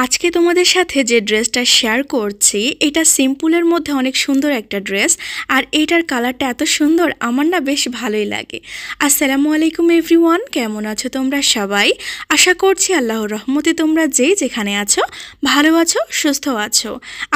আজকে তোমাদের সাথে যে ড্রেসটা শেয়ার করছি এটা সিম্পলের মধ্যে অনেক সুন্দর একটা ড্রেস। আর এটার কালারটা এত সুন্দর, আমার না বেশ ভালোই লাগে। আসসালামু আলাইকুম এভরিওয়ান, কেমন আছো তোমরা সবাই? আশা করছি আল্লাহর রহমতে তোমরা যেখানে আছো ভালো আছো, সুস্থ আছো।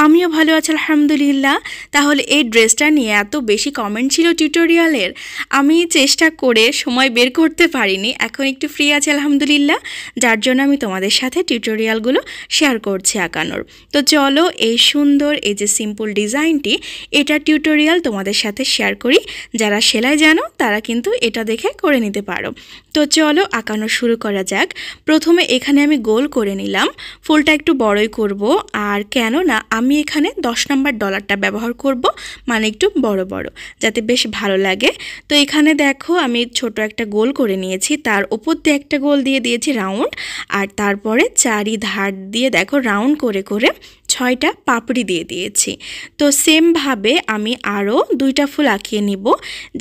আমিও ভালো আছি আলহামদুলিল্লাহ। তাহলে এই ড্রেসটা নিয়ে এত বেশি কমেন্ট ছিল টিউটোরিয়ালের, আমি চেষ্টা করে সময় বের করতে পারিনি। এখন একটু ফ্রি আছি আলহামদুলিল্লাহ, যার জন্য আমি তোমাদের সাথে টিউটোরিয়ালগুলো শেয়ার করছি আঁকানোর। তো চলো এই সুন্দর এই যে সিম্পল ডিজাইনটি, এটা টিউটোরিয়াল তোমাদের সাথে শেয়ার করি। যারা সেলাই জানো তারা কিন্তু এটা দেখে করে নিতে পারো। তো চলো আঁকানো শুরু করা যাক। প্রথমে এখানে আমি গোল করে নিলাম, ফুলটা একটু বড়ই করব। আর কেন না আমি এখানে 10 নম্বর ডলারটা ব্যবহার করব, মানে একটু বড় বড়, যাতে বেশ ভালো লাগে। তো এখানে দেখো আমি ছোট একটা গোল করে নিয়েছি, তার উপর দিয়ে একটা গোল দিয়ে দিয়েছি রাউন্ড, আর তারপরে চারিধার দিয়ে দেখো রাউন্ড করে করে 6টা পাপড়ি দিয়ে দিয়েছি। তো সেমভাবে আমি আরও 2টা ফুল আঁকিয়ে নিব।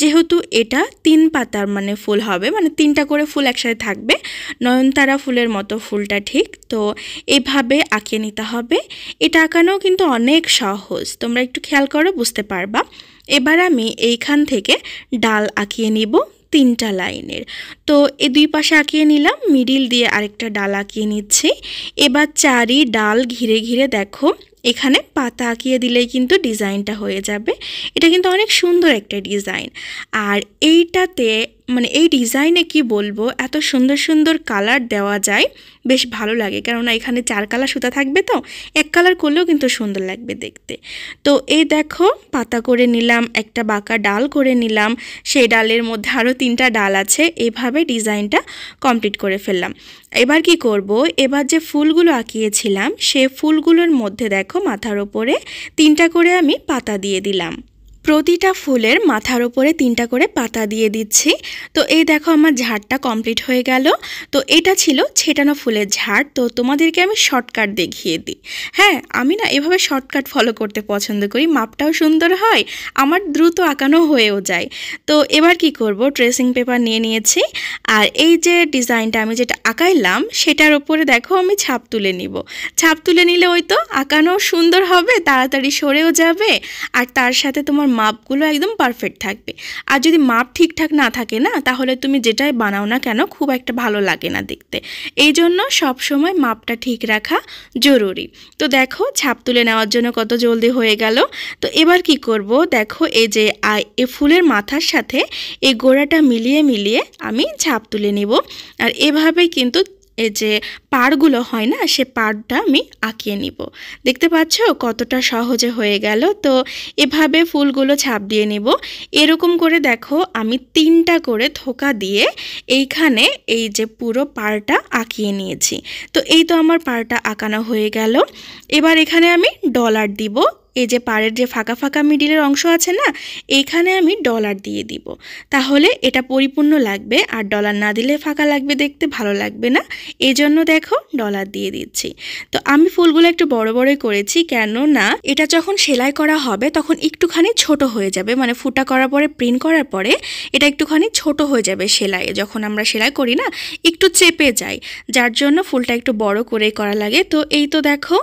যেহেতু এটা 3 পাতার মানে ফুল হবে, মানে 3টা করে ফুল একসাথে থাকবে, নয়নতারা ফুলের মতো ফুলটা ঠিক। তো এভাবে আঁকিয়ে নিতে হবে। এটা আঁকানো কিন্তু অনেক সহজ, তোমরা একটু খেয়াল করো বুঝতে পারবা। এবার আমি এইখান থেকে ডাল আঁকিয়ে নিব 3টা লাইনের। তো এই দুই পাশে আঁকিয়ে নিলাম, মিডিল দিয়ে আরেকটা ডাল আঁকিয়ে নিচ্ছি। এবার চারি ডাল ঘিরে ঘিরে দেখো এখানে পাতা আঁকিয়ে দিলেই কিন্তু ডিজাইনটা হয়ে যাবে। এটা কিন্তু অনেক সুন্দর একটা ডিজাইন। আর এইটাতে মানে এই ডিজাইনে কি বলবো, এত সুন্দর সুন্দর কালার দেওয়া যায়, বেশ ভালো লাগে। কেননা এখানে 4 কালার সুতা থাকবে, তো এক কালার করলেও কিন্তু সুন্দর লাগবে দেখতে। তো এই দেখো পাতা করে নিলাম, একটা বাঁকা ডাল করে নিলাম, সেই ডালের মধ্যে আরও 3টা ডাল আছে। এভাবে ডিজাইনটা কমপ্লিট করে ফেললাম। এবার কি করব, এবার যে ফুলগুলো আঁকিয়েছিলাম সে ফুলগুলোর মধ্যে দেখো মাথার ওপরে 3টা করে আমি পাতা দিয়ে দিলাম। প্রতিটা ফুলের মাথার উপরে 3টা করে পাতা দিয়ে দিচ্ছি। তো এই দেখো আমার ঝাড়টা কমপ্লিট হয়ে গেল। তো এটা ছিল ছেটানো ফুলের ঝাড়। তো তোমাদেরকে আমি শর্টকাট দেখিয়ে দিই। হ্যাঁ, আমি না এভাবে শর্টকাট ফলো করতে পছন্দ করি, মাপটাও সুন্দর হয়, আমার দ্রুত আঁকানো হয়েও যায়। তো এবার কি করব, ট্রেসিং পেপার নিয়ে নিয়েছি, আর এই যে ডিজাইনটা আমি যেটা আঁকাইলাম সেটার উপরে দেখো আমি ছাপ তুলে নিব। ছাপ তুলে নিলে ওই তো আঁকানো সুন্দর হবে, তাড়াতাড়ি সরেও যাবে, আর তার সাথে তোমার মাপগুলো একদম পারফেক্ট থাকবে। আর যদি মাপ ঠিকঠাক না থাকে না, তাহলে তুমি যেটাই বানাও না কেন খুব একটা ভালো লাগে না দেখতে। এই জন্য সবসময় মাপটা ঠিক রাখা জরুরি। তো দেখো ছাপ তুলে নেওয়ার জন্য কত জলদি হয়ে গেল। তো এবার কি করব, দেখো এই যে এই ফুলের মাথার সাথে এই গোড়াটা মিলিয়ে মিলিয়ে আমি ছাপ তুলে নিব। আর এভাবেই কিন্তু এই যে পাড়গুলো হয় না, সে পাড়টা আমি আঁকিয়ে নিব। দেখতে পাচ্ছ কতটা সহজে হয়ে গেল। তো এভাবে ফুলগুলো ছাপ দিয়ে নিব। এরকম করে দেখো আমি 3টা করে থোকা দিয়ে এইখানে এই যে পুরো পাড়টা আঁকিয়ে নিয়েছি। তো এই তো আমার পাড়টা আঁকানো হয়ে গেল। এবার এখানে আমি ডলার দিব। এই যে পাড়ের যে ফাঁকা ফাঁকা মিডিলের অংশ আছে না, এইখানে আমি ডলার দিয়ে দিব, তাহলে এটা পরিপূর্ণ লাগবে। আর ডলার না দিলে ফাঁকা লাগবে, দেখতে ভালো লাগবে না, এই জন্য দেখো ডলার দিয়ে দিচ্ছি। তো আমি ফুলগুলো একটু বড় বড়ই করেছি, কেন না এটা যখন সেলাই করা হবে তখন একটুখানি ছোট হয়ে যাবে, মানে ফুটা করার পরে প্রিন্ট করার পরে এটা একটুখানি ছোট হয়ে যাবে সেলাইয়ে। যখন আমরা সেলাই করি না একটু চেপে যায়, যার জন্য ফুলটা একটু বড় করেই করা লাগে। তো এই তো দেখো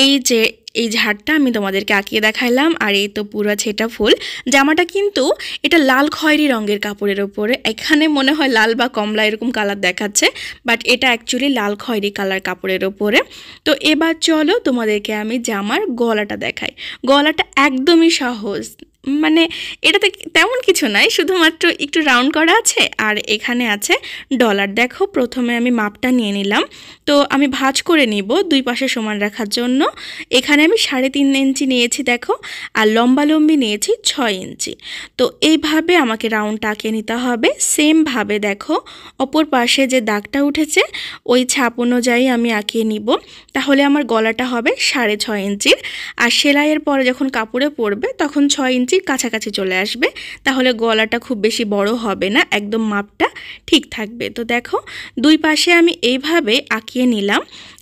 এই যে এই ঝাড়টা আমি তোমাদেরকে আঁকিয়ে দেখাইলাম, আর এই তো পুরো ছেটা ফুল। জামাটা কিন্তু এটা লাল খয়েরি রঙের কাপড়ের ওপরে, এখানে মনে হয় লাল বা কমলা এরকম কালার দেখাচ্ছে, বাট এটা অ্যাকচুয়ালি লাল খয়েরি কালার কাপড়ের ওপরে। তো এবার চলো তোমাদেরকে আমি জামার গলাটা দেখাই। গলাটা একদমই সহজ, মানে এটাতে তেমন কিছু নাই, শুধুমাত্র একটু রাউন্ড করা আছে আর এখানে আছে ডলার। দেখো প্রথমে আমি মাপটা নিয়ে নিলাম। তো আমি ভাঁজ করে নিব 2 পাশে সমান রাখার জন্য। এখানে আমি 3.5 ইঞ্চি নিয়েছি দেখো, আর লম্বালম্বি নিয়েছি 6 ইঞ্চি। তো এইভাবে আমাকে রাউন্ডটা আঁকিয়ে নিতে হবে। সেমভাবে দেখো অপর পাশে যে দাগটা উঠেছে ওই ছাপ অনুযায়ী আমি আঁকিয়ে নিব, তাহলে আমার গলাটা হবে 6.5 ইঞ্চির। আর সেলাইয়ের পরে যখন কাপড়ে পড়বে তখন 6 ইঞ্চি কাছাকাছি চলে আসবে, তাহলে গলাটা খুব বেশি বড় হবে না, একদম মাপটা ঠিক থাকবে। তো দেখো 2 পাশে আমি এইভাবে আঁকিয়ে নিলাম।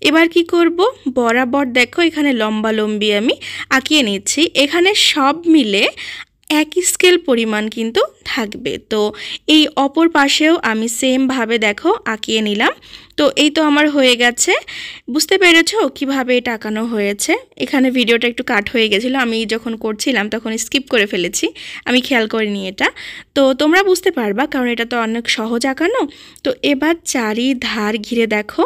এবার কি করব, বরাবর দেখো এখানে লম্বালম্বি আমি আঁকিয়ে নিচ্ছি। এখানে সব মিলে একই স্কেল পরিমাণ কিন্তু থাকবে। তো এই অপর পাশেও আমি সেম ভাবে দেখো আঁকিয়ে নিলাম। তো এই তো আমার হয়ে গেছে। বুঝতে পেরেছো কিভাবে এটা আঁকানো হয়েছে? এখানে ভিডিওটা একটু কাট হয়ে গেছিলো, আমি যখন করছিলাম তখন স্কিপ করে ফেলেছি, আমি খেয়াল করিনি এটা। তো তোমরা বুঝতে পারবা কারণ এটা তো অনেক সহজ আঁকানো। তো এবার চারিধার ঘিরে দেখো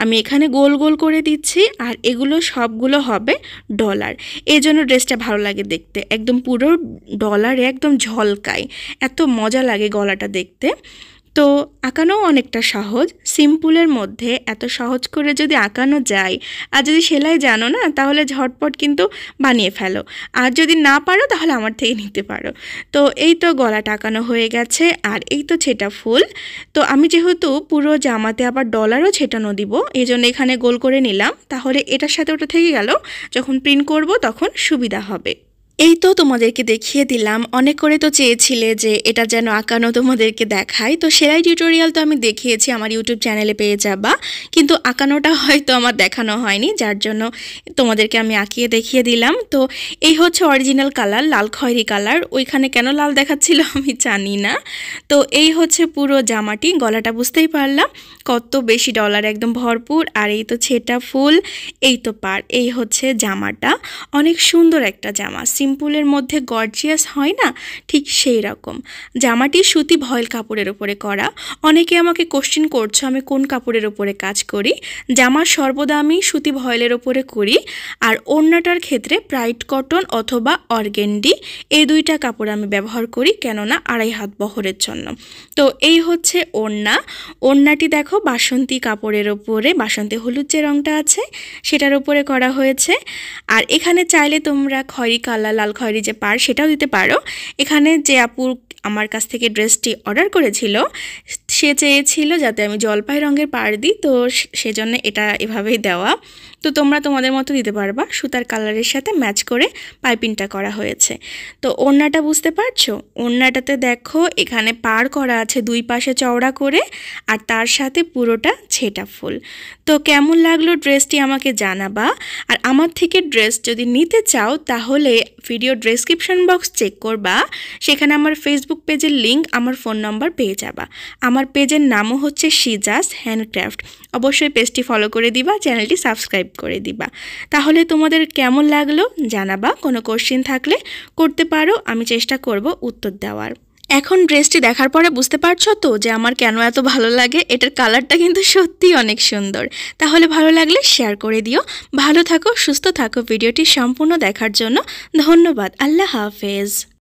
আমি এখানে গোল গোল করে দিচ্ছি, আর এগুলো সবগুলো হবে ডলার। এই জন্য ড্রেসটা ভালো লাগে দেখতে, একদম পুরো ডলারে একদম ঝলকায়, এত মজা লাগে গলাটা দেখতে। তো আঁকানোও অনেকটা সহজ, সিম্পলের মধ্যে এত সহজ করে যদি আঁকানো যায়, আর যদি সেলাই জানো না তাহলে ঝটপট কিন্তু বানিয়ে ফেলো, আর যদি না পারো তাহলে আমার থেকে নিতে পারো। তো এই তো গলাটা আঁকানো হয়ে গেছে, আর এই তো ছেটা ফুল। তো আমি যেহেতু পুরো জামাতে আবার ডলারও ছেটানো দিব, এই জন্য এখানে গোল করে নিলাম, তাহলে এটার সাথে ওটা থেকে গেল, যখন প্রিন্ট করব তখন সুবিধা হবে। এই তো তোমাদেরকে দেখিয়ে দিলাম, অনেক করে তো চেয়েছিলে যে এটা যেন আঁকানো তোমাদেরকে দেখাই। তো সেলাই টিউটোরিয়াল তো আমি দেখিয়েছি, আমার ইউটিউব চ্যানেলে পেয়ে যাবা, কিন্তু আঁকানোটা হয়তো আমার দেখানো হয়নি, যার জন্য তোমাদেরকে আমি আঁকিয়ে দেখিয়ে দিলাম। তো এই হচ্ছে অরিজিনাল কালার, লাল খয়েরি কালার। ওইখানে কেন লাল দেখাচ্ছিল আমি জানি না। তো এই হচ্ছে পুরো জামাটি, গলাটা বুঝতেই পারলাম কত বেশি ডলার, একদম ভরপুর। আর এই তো ছেটা ফুল, এই তো পার, এই হচ্ছে জামাটা। অনেক সুন্দর একটা জামা, সিম্পলের মধ্যে গর্জিয়াস হয় না, ঠিক সেই রকম। জামাটি সুতি ভয়েল কাপড়ের উপরে করা। অনেকে আমাকে কোশ্চেন করছো আমি কোন কাপড়ের উপরে কাজ করি। জামার সর্বদা আমি সুতি ভয়েলের উপরে করি, আর ওড়নাটার ক্ষেত্রে ব্রাইট কটন অথবা অর্গেন্ডি, এই দুইটা কাপড় আমি ব্যবহার করি, কেননা 2.5 হাত বহরের জন্য। তো এই হচ্ছে ওড়না। ওড়নাটি দেখো বাসন্তী কাপড়ের ওপরে, বাসন্তী হলুদ যে রঙটা আছে সেটার উপরে করা হয়েছে। আর এখানে চাইলে তোমরা খয়েরি কালার, লাল খয়েরি যে পাড় সেটাও দিতে পারো। এখানে যে আপু আমার কাছ থেকে ড্রেসটি অর্ডার করেছিল সে চেয়েছিল যাতে আমি জলপাই রঙের পাড় দিই, তো সেজন্য এটা এভাবেই দেওয়া। তো তোমরা তোমাদের মতো দিতে পারবা, সুতার কালারের সাথে ম্যাচ করে পাইপিংটা করা হয়েছে। তো ওড়নাটা বুঝতে পারছো, ওড়নাটাতে দেখো এখানে পাড় করা আছে দুই পাশে চওড়া করে, আর তার সাথে পুরোটা ছেটা ফুল। তো কেমন লাগলো ড্রেসটি আমাকে জানাবা। আর আমার থেকে ড্রেস যদি নিতে চাও তাহলে ভিডিও ডেসক্রিপশন বক্স চেক করবা, সেখানে আমার ফেসবুক পেজের লিঙ্ক, আমার ফোন নম্বর পেয়ে যাবা। আমার পেজের নামও হচ্ছে শিজাস হ্যান্ডক্রাফট, অবশ্যই পেজটি ফলো করে দিবা, চ্যানেলটি সাবস্ক্রাইব করে দিবা। তাহলে তোমাদের কেমন লাগলো জানাবা, কোনো কোশ্চেন থাকলে করতে পারো, আমি চেষ্টা করব উত্তর দেওয়ার। এখন ড্রেসটি দেখার পরে বুঝতে পারছো তো যে আমার কেন এত ভালো লাগে, এটার কালারটা কিন্তু সত্যিই অনেক সুন্দর। তাহলে ভালো লাগলে শেয়ার করে দিও। ভালো থাকো, সুস্থ থাকো। ভিডিওটি সম্পূর্ণ দেখার জন্য ধন্যবাদ। আল্লাহ হাফেজ।